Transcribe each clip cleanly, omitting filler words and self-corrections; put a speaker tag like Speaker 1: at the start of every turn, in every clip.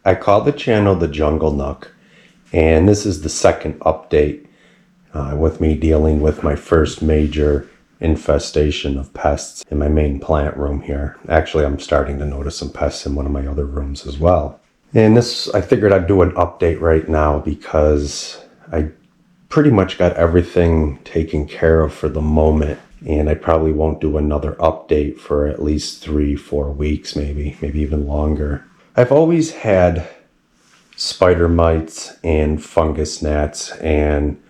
Speaker 1: I call the channel the Jungle Nook, and this is the second update with me dealing with my first major infestation of pests in my main plant room here. Actually, I'm starting to notice some pests in one of my other rooms as well. And this, I figured I'd do an update right now because I pretty much got everything taken care of for the moment. And I probably won't do another update for at least 3-4 weeks, maybe even longer. I've always had spider mites and fungus gnats, and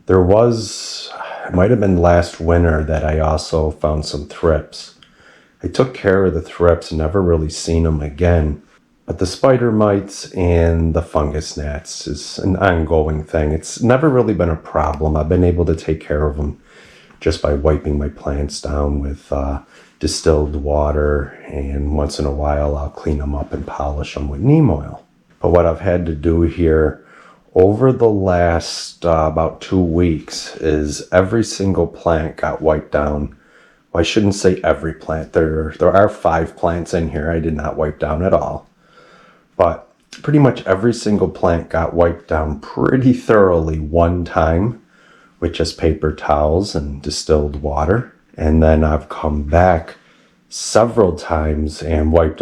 Speaker 1: there was, it might have been last winter that I also found some thrips. I took care of the thrips, never really seen them again. But the spider mites and the fungus gnats is an ongoing thing. It's never really been a problem. I've been able to take care of them just by wiping my plants down with distilled water, and once in a while I'll clean them up and polish them with neem oil. But what I've had to do here over the last about 2 weeks is every single plant got wiped down. Well, I shouldn't say every plant. There are 5 plants in here I did not wipe down at all. But pretty much every single plant got wiped down pretty thoroughly one time with just paper towels and distilled water. And then I've come back several times and wiped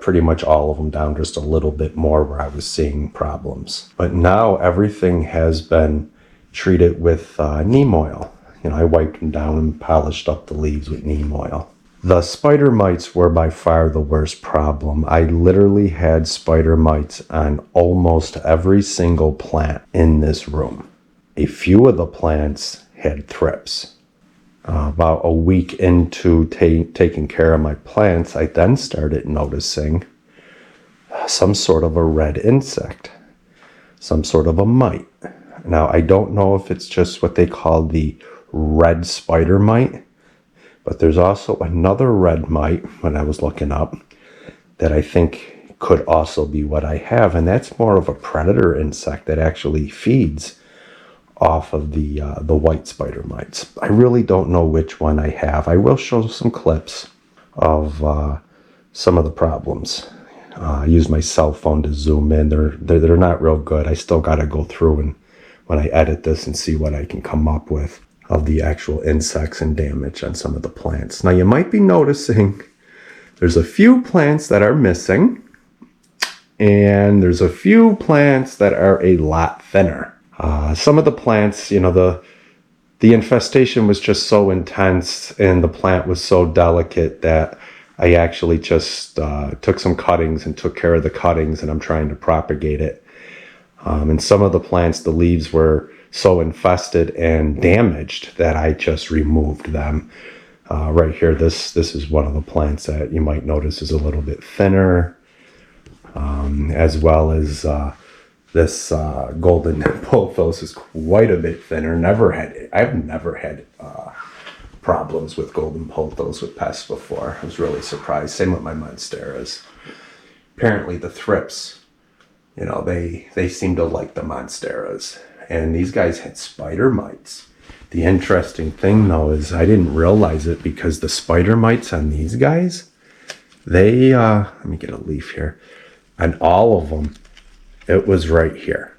Speaker 1: pretty much all of them down just a little bit more where I was seeing problems. But now everything has been treated with neem oil. You know, I wiped them down and polished up the leaves with neem oil. The spider mites were by far the worst problem. I literally had spider mites on almost every single plant in this room. A few of the plants had thrips. About a week into taking care of my plants, I then started noticing some sort of a red insect, some sort of a mite. Now, I don't know if it's just what they call the red spider mite, but there's also another red mite, when I was looking up, that I think could also be what I have, and that's more of a predator insect that actually feeds off of the white spider mites. I really don't know which one I have. I will show some clips of some of the problems. I use my cell phone to zoom in. They're not real good. I still got to go through and when I edit this and see what I can come up with of the actual insects and damage on some of the plants. Now you might be noticing there's a few plants that are missing, and there's a few plants that are a lot thinner. Some of the plants, you know, the infestation was just so intense and the plant was so delicate that I actually just took some cuttings and took care of the cuttings, and I'm trying to propagate it. And some of the plants, the leaves were so infested and damaged that I just removed them. Right here, this is one of the plants that you might notice is a little bit thinner, as well as this golden pothos is quite a bit thinner. I've never had problems with golden pothos with pests before. I was really surprised. Same with my monsteras. Apparently the thrips, you know, they seem to like the monsteras. And these guys had spider mites. The interesting thing though is I didn't realize it because the spider mites on these guys, they, let me get a leaf here. On all of them, it was right here.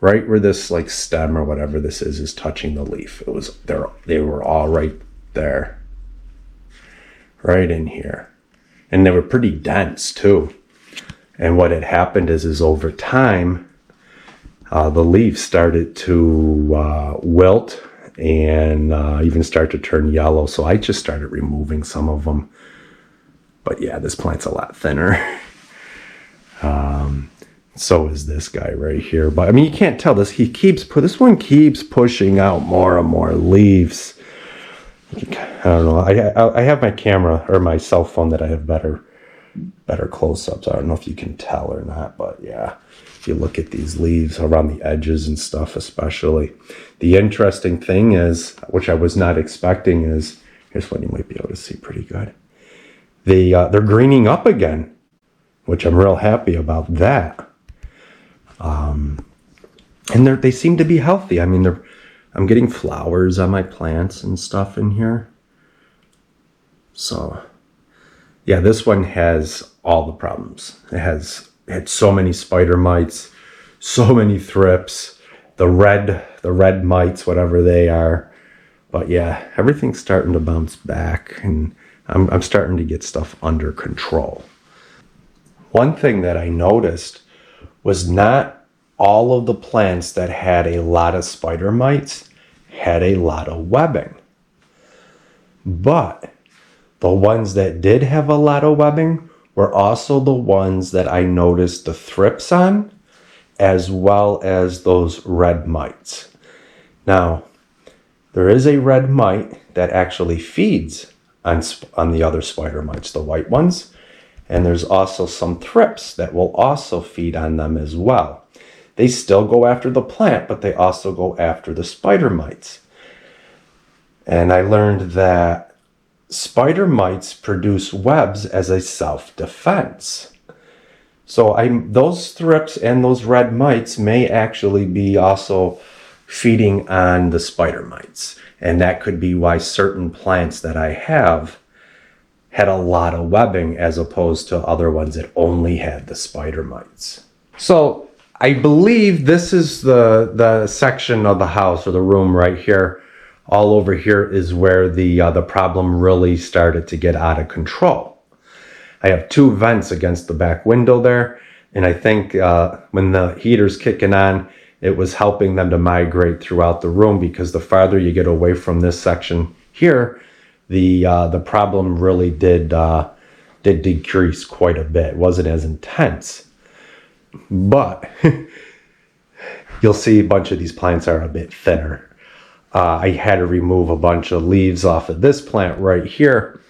Speaker 1: Right where this like stem or whatever this is touching the leaf. It was there. They were all right there. Right in here. And they were pretty dense too. And what had happened is over time, the leaves started to wilt and even start to turn yellow. So I just started removing some of them. But yeah, this plant's a lot thinner. So is this guy right here. But I mean, you can't tell this. This one keeps pushing out more and more leaves. I don't know. I have my camera or my cell phone that I have better close-ups. I don't know if you can tell or not, but yeah. If you look at these leaves around the edges and stuff especially. The interesting thing is, which I was not expecting, is, here's what you might be able to see pretty good. They're greening up again, which I'm real happy about that. And they seem to be healthy. I mean, I'm getting flowers on my plants and stuff in here. So, yeah, this one has all the problems. It has had so many spider mites, so many thrips, the red mites, whatever they are. But yeah, everything's starting to bounce back, and I'm starting to get stuff under control. One thing that I noticed was not all of the plants that had a lot of spider mites had a lot of webbing. But the ones that did have a lot of webbing were also the ones that I noticed the thrips on, as well as those red mites. Now, there is a red mite that actually feeds on the other spider mites, the white ones. And there's also some thrips that will also feed on them as well. They still go after the plant, but they also go after the spider mites. And I learned that spider mites produce webs as a self-defense. So those thrips and those red mites may actually be also feeding on the spider mites. And that could be why certain plants that I have had a lot of webbing as opposed to other ones that only had the spider mites. So I believe this is the section of the house or the room right here. All over here is where the problem really started to get out of control. I have 2 vents against the back window there, and I think when the heater's kicking on, it was helping them to migrate throughout the room, because the farther you get away from this section here, the problem really did decrease quite a bit. It wasn't as intense, but you'll see a bunch of these plants are a bit thinner. I had to remove a bunch of leaves off of this plant right here.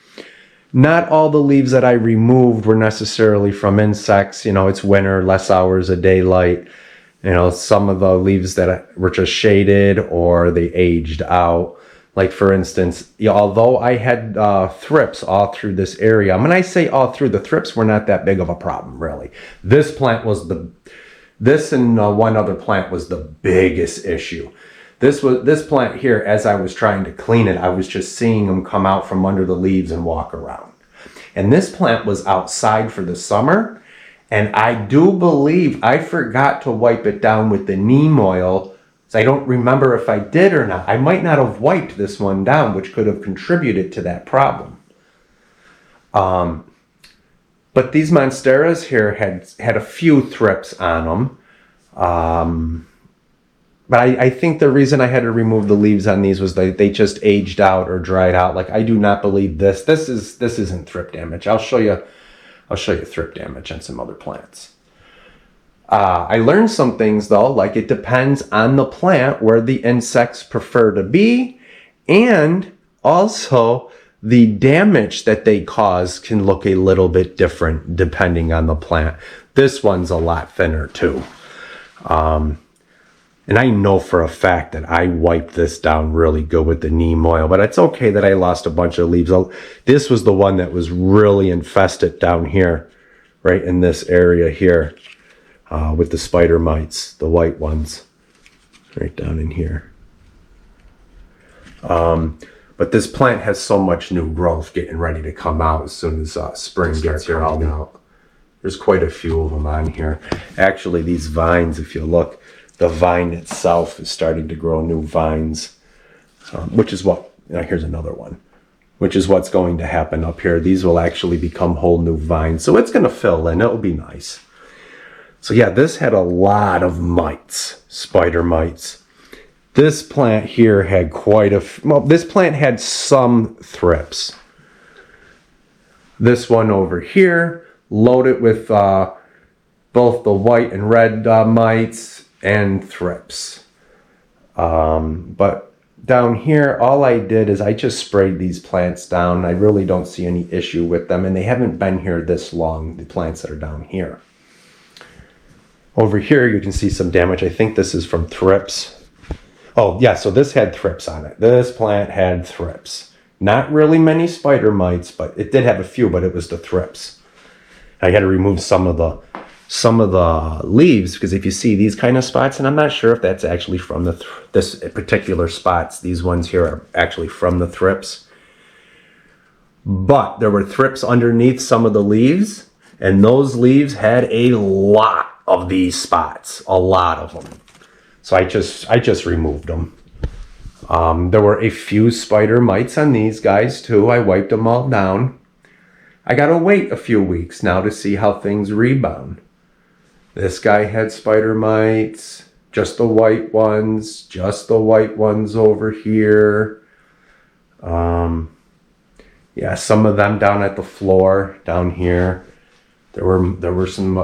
Speaker 1: Not all the leaves that I removed were necessarily from insects. You know, it's winter, less hours of daylight. You know, some of the leaves that were just shaded or they aged out. Like, for instance, although I had thrips all through this area, when I say all through, the thrips were not that big of a problem, really. This plant was this and one other plant was the biggest issue. This plant here, as I was trying to clean it, I was just seeing them come out from under the leaves and walk around. And this plant was outside for the summer, and I do believe I forgot to wipe it down with the neem oil. So I don't remember if I did or not. I might not have wiped this one down, which could have contributed to that problem. But these monsteras here had a few thrips on them. But I think the reason I had to remove the leaves on these was they just aged out or dried out. Like, I do not believe this. This isn't thrip damage. I'll show you thrip damage on some other plants. I learned some things though, like it depends on the plant where the insects prefer to be, and also the damage that they cause can look a little bit different depending on the plant. This one's a lot thinner too. And I know for a fact that I wiped this down really good with the neem oil, but it's okay that I lost a bunch of leaves. This was the one that was really infested down here, right in this area here, with the spider mites, the white ones, right down in here. But this plant has so much new growth getting ready to come out as soon as spring gets here. There's quite a few of them on here. Actually, these vines, if you look, the vine itself is starting to grow new vines, which is what, here's another one, which is what's going to happen up here. These will actually become whole new vines. So it's going to fill in. It'll be nice. So yeah, this had a lot of mites, spider mites. This plant here had this plant had some thrips. This one over here, loaded with both the white and red mites and thrips. But down here, all I did is I just sprayed these plants down. I really don't see any issue with them, and they haven't been here this long, the plants that are down here. Over here, you can see some damage. I think this is from thrips. Oh, yeah, so this had thrips on it. This plant had thrips. Not really many spider mites, but it did have a few, but it was the thrips. I had to remove some of the leaves, because if you see these kind of spots, and I'm not sure if that's actually from this particular spots, these ones here are actually from the thrips. But there were thrips underneath some of the leaves, And those leaves had a lot of these spots, a lot of them. So I just removed them. There were a few spider mites on these guys too. I wiped them all down. I gotta wait a few weeks now to see how things rebound. This guy had spider mites, just the white ones over here. Yeah, some of them down at the floor down here. There were some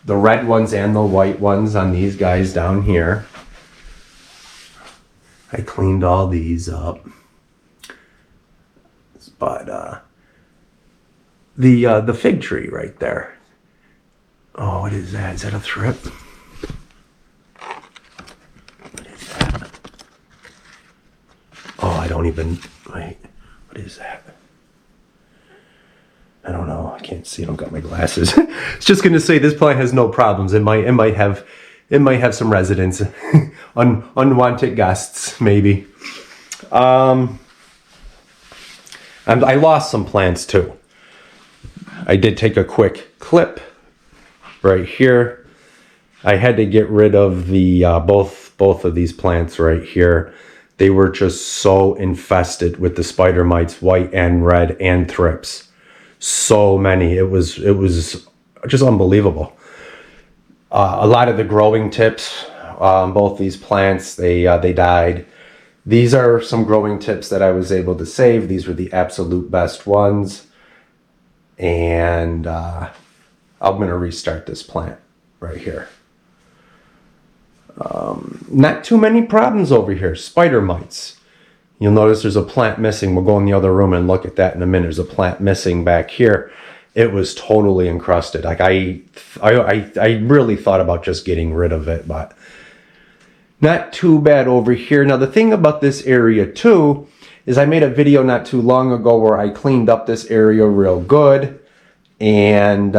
Speaker 1: the red ones and the white ones on these guys down here. I cleaned all these up. But the fig tree right there. Oh, what is that? Is that a thrip? What is that? Oh, I don't even... Wait. What is that? I don't know. I can't see. I don't got my glasses. It's just going to say this plant has no problems. It might have some residents, unwanted guests, maybe. I lost some plants too. I did take a quick clip right here. I had to get rid of the both of these plants right here. They were just so infested with the spider mites, white and red, and thrips. So many. It was just unbelievable. A lot of the growing tips, both these plants, they died. These are some growing tips that I was able to save. These were the absolute best ones. And I'm going to restart this plant right here. Not too many problems over here. Spider mites. You'll notice there's a plant missing. We'll go in the other room and look at that in a minute. There's a plant missing back here. It was totally encrusted. Like I really thought about just getting rid of it, but not too bad over here. Now the thing about this area too is I made a video not too long ago where I cleaned up this area real good, and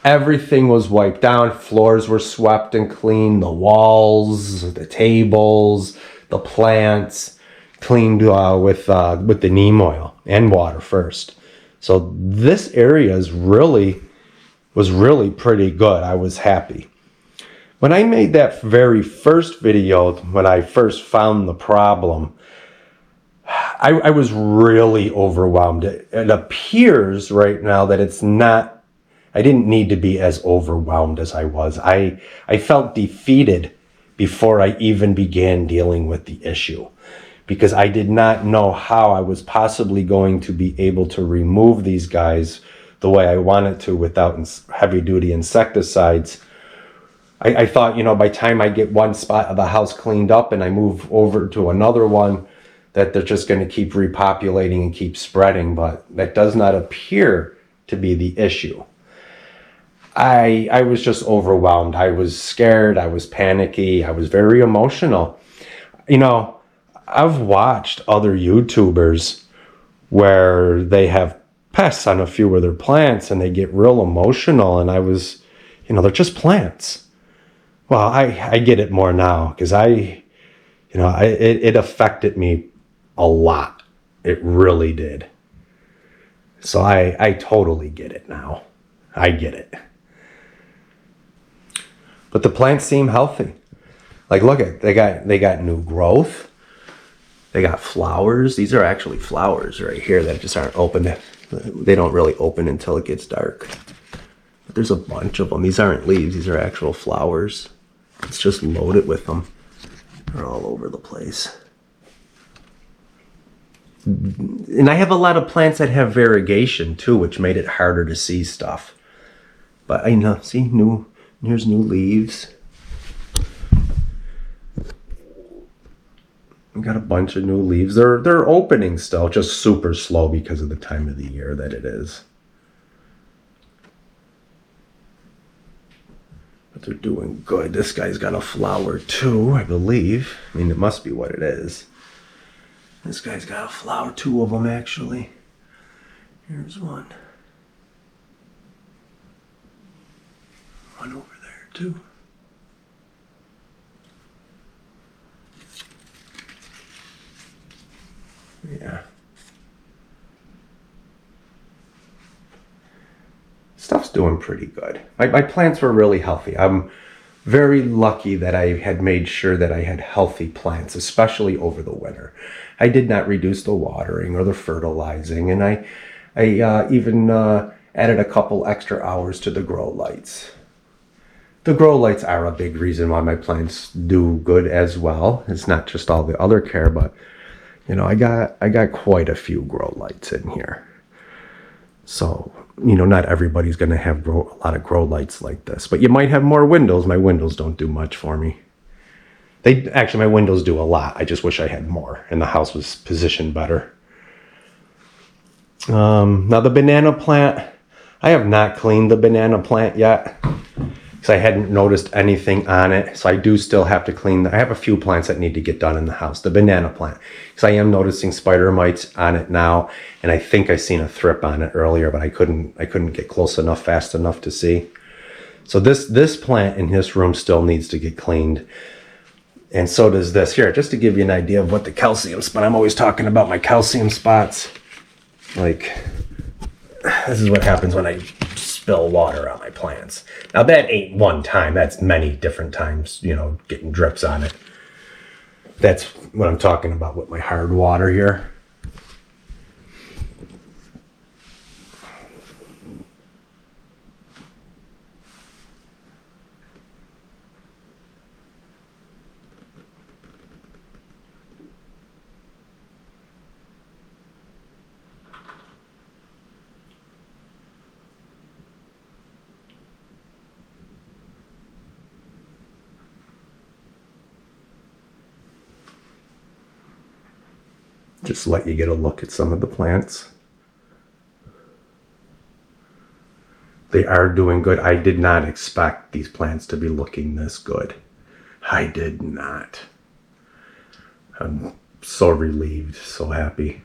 Speaker 1: everything was wiped down. Floors were swept and cleaned. The walls, the tables, the plants, cleaned with the neem oil and water first. So this area was really pretty good. I was happy. When I made that very first video, when I first found the problem, I was really overwhelmed. It appears right now that it's not, I didn't need to be as overwhelmed as I was. I felt defeated before I even began dealing with the issue, because I did not know how I was possibly going to be able to remove these guys the way I wanted to without heavy-duty insecticides. I thought, by the time I get one spot of the house cleaned up and I move over to another one, that they're just going to keep repopulating and keep spreading, but that does not appear to be the issue. I was just overwhelmed. I was scared. I was panicky. I was very emotional. I've watched other YouTubers where they have pests on a few of their plants and they get real emotional, and I was, they're just plants. Well, I get it more now, because it affected me a lot. It really did. So I totally get it now. I get it. But the plants seem healthy. Like, look at, they got new growth. They got flowers. These are actually flowers right here that just aren't open. They don't really open until it gets dark. But there's a bunch of them. These aren't leaves. These are actual flowers. It's just loaded with them. They're all over the place. And I have a lot of plants that have variegation too, which made it harder to see stuff. But see, here's new leaves. We got a bunch of new leaves. They're opening still, just super slow because of the time of the year that it is. But they're doing good. This guy's got a flower too, I believe. It must be what it is. This guy's got a flower, two of them actually. Here's one. One over there too. Yeah. doing pretty good. My plants were really healthy. I'm very lucky that I had made sure that I had healthy plants, especially over the winter. I did not reduce the watering or the fertilizing, and I even added a couple extra hours to the grow lights. The grow lights are a big reason why my plants do good as well. It's not just all the other care, but you know, I got quite a few grow lights in here. So, you know, not everybody's going to have a lot of grow lights like this, but you might have more windows. My windows don't do much for me. My windows do a lot. I just wish I had more and the house was positioned better. Now the banana plant, I have not cleaned the banana plant yet because I hadn't noticed anything on it. So I do still have to clean. I have a few plants that need to get done in the house. The banana plant, because I am noticing spider mites on it now, and I think I seen a thrip on it earlier, but I couldn't get close enough, fast enough to see. So this plant in this room still needs to get cleaned, and so does this here. Just to give you an idea of what the calcium spot. I'm always talking about my calcium spots. Like, this is what happens when I spill water on my plants. Now that ain't one time, that's many different times, you know, getting drips on it. That's what I'm talking about with my hard water here. Just let you get a look at some of the plants. They are doing good. I did not expect these plants to be looking this good. I did not. I'm so relieved, so happy.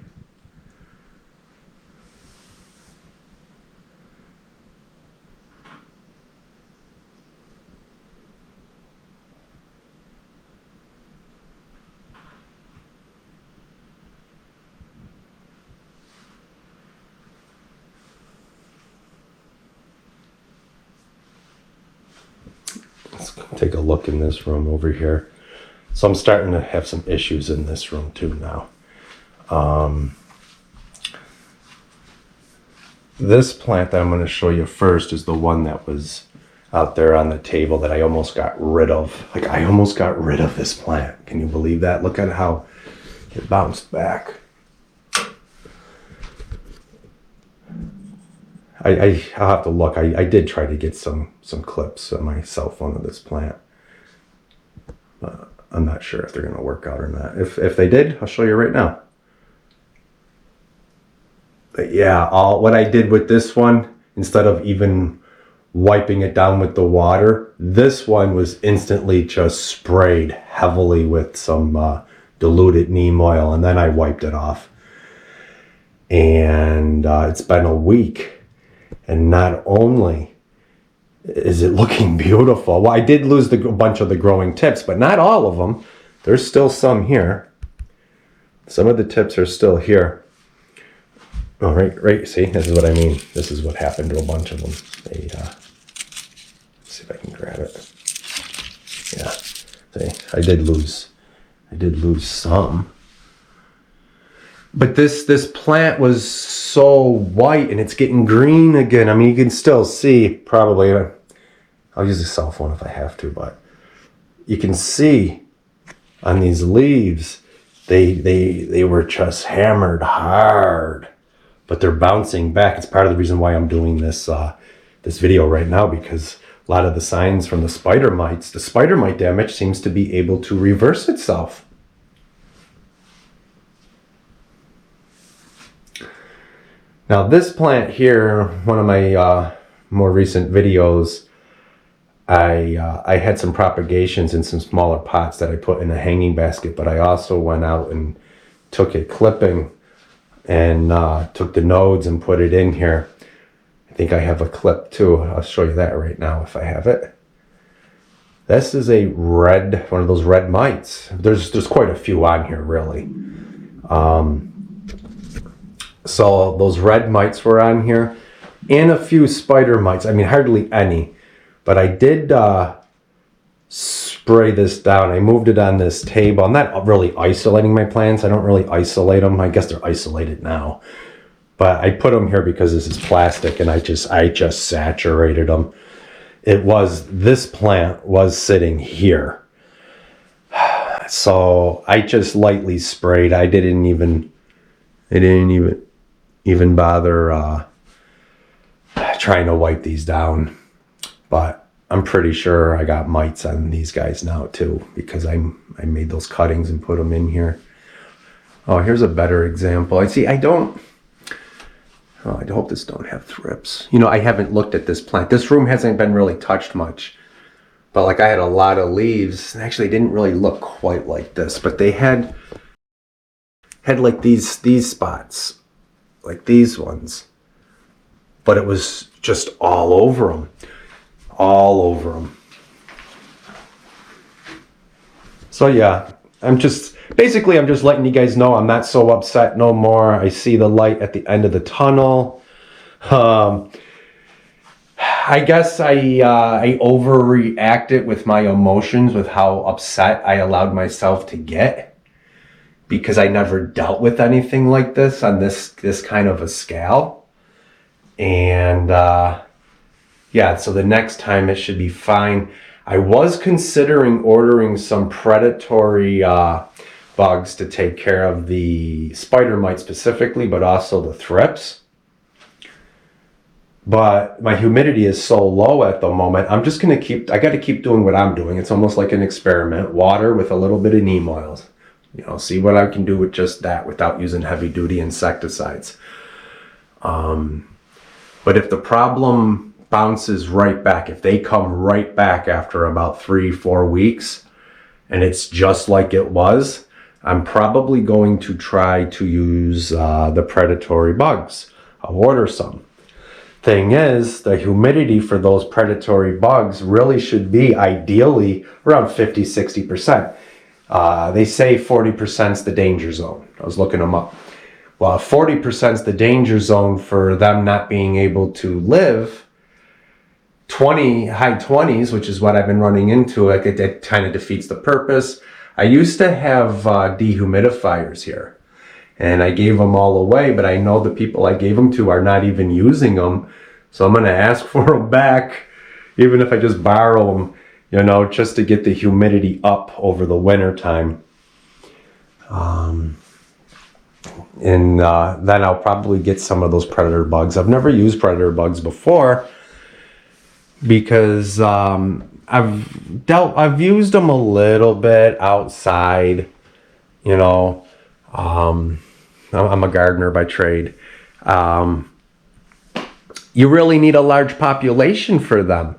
Speaker 1: Let's take a look in this room over here. So I'm starting to have some issues in this room too now. This plant that I'm going to show you first is the one that was out there on the table that I almost got rid of. Like, I almost got rid of this plant. Can you believe that? Look at how it bounced back. I'll have to look. I did try to get some clips on my cell phone of this plant. I'm not sure if they're going to work out or not. If they did, I'll show you right now. But yeah, what I did with this one, instead of even wiping it down with the water, this one was instantly just sprayed heavily with some diluted neem oil, and then I wiped it off. And it's been a week. And not only is it looking beautiful, well, I did lose a bunch of the growing tips, but not all of them. There's still some here. Some of the tips are still here. Oh, right. See, this is what I mean. This is what happened to a bunch of them. Let's see if I can grab it. Yeah. See, I did lose some. But this plant was so white, and it's getting green again. I mean, you can still see, probably, I'll use a cell phone if I have to, but you can see on these leaves, they were just hammered hard, but they're bouncing back. It's part of the reason why I'm doing this video right now, because a lot of the signs from the spider mite damage seems to be able to reverse itself. Now this plant here, one of my more recent videos, I had some propagations in some smaller pots that I put in a hanging basket, but I also went out and took a clipping and took the nodes and put it in here. I think I have a clip too. I'll show you that right now if I have it. This is one of those red mites. There's quite a few on here, really. So those red mites were on here. and a few spider mites. I mean, hardly any, but I did spray this down. I moved it on this table. I'm not really isolating my plants. I don't really isolate them. I guess they're isolated now, but I put them here because this is plastic, and I just saturated them. This plant was sitting here, so I just lightly sprayed. I didn't even bother trying to wipe these down, but I'm pretty sure I got mites on these guys now too, because I made those cuttings and put them in here. Oh, here's a better example. I hope this don't have thrips. You know, I haven't looked at this plant. This room hasn't been really touched much, but like I had a lot of leaves. Actually, didn't really look quite like this, but they had like these spots, like these ones, but it was just all over them. So yeah, I'm just letting you guys know I'm not so upset no more. I see the light at the end of the tunnel. I guess I overreacted with my emotions, with how upset I allowed myself to get, because I never dealt with anything like this on this kind of a scale. And yeah, so the next time it should be fine. I was considering ordering some predatory bugs to take care of the spider mite specifically, but also the thrips. But my humidity is so low at the moment, I got to keep doing what I'm doing. It's almost like an experiment. Water with a little bit of neem oils. You know, see what I can do with just that without using heavy duty insecticides. But if the problem bounces right back, if they come right back after about 3-4 weeks, and it's just like it was, I'm probably going to try to use the predatory bugs. I'll order some. Thing is, the humidity for those predatory bugs really should be ideally around 50-60%. They say 40% is the danger zone. I was looking them up. Well, 40% is the danger zone for them not being able to live. High 20s, which is what I've been running into, it kind of defeats the purpose. I used to have dehumidifiers here, and I gave them all away, but I know the people I gave them to are not even using them, so I'm going to ask for them back, even if I just borrow them, you know, just to get the humidity up over the winter time. And then I'll probably get some of those predator bugs. I've never used predator bugs before, because I've used them a little bit outside, you know. I'm a gardener by trade. You really need a large population for them.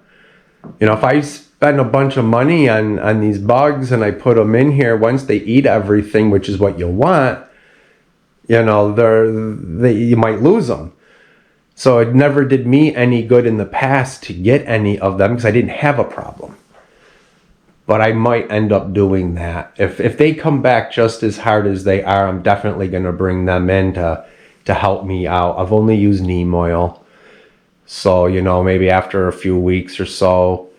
Speaker 1: You know, if I spend a bunch of money on these bugs and I put them in here, once they eat everything, which is what you want, you know, you might lose them. So it never did me any good in the past to get any of them because I didn't have a problem. But I might end up doing that. If they come back just as hard as they are, I'm definitely going to bring them in to help me out. I've only used neem oil. So, you know, maybe after a few weeks or so,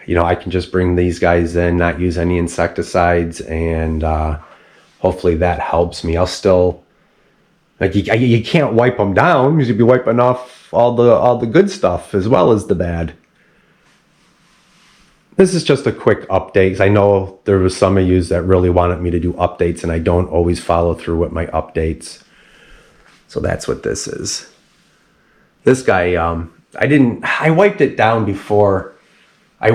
Speaker 1: you know, I can just bring these guys in, not use any insecticides, and hopefully that helps me. I'll still, like, you can't wipe them down because you'd be wiping off all the good stuff as well as the bad. This is just a quick update, because I know there was some of you that really wanted me to do updates, and I don't always follow through with my updates. So that's what this is. This guy, I wiped it down before. I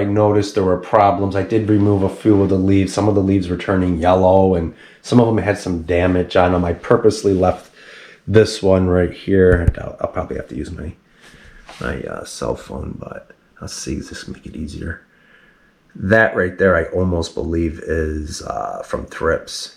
Speaker 1: noticed there were problems. I did remove a few of the leaves. Some of the leaves were turning yellow, and some of them had some damage on them. I purposely left this one right here. I'll probably have to use my cell phone, but I'll see. This can make it easier. That right there, I almost believe is from Thrips.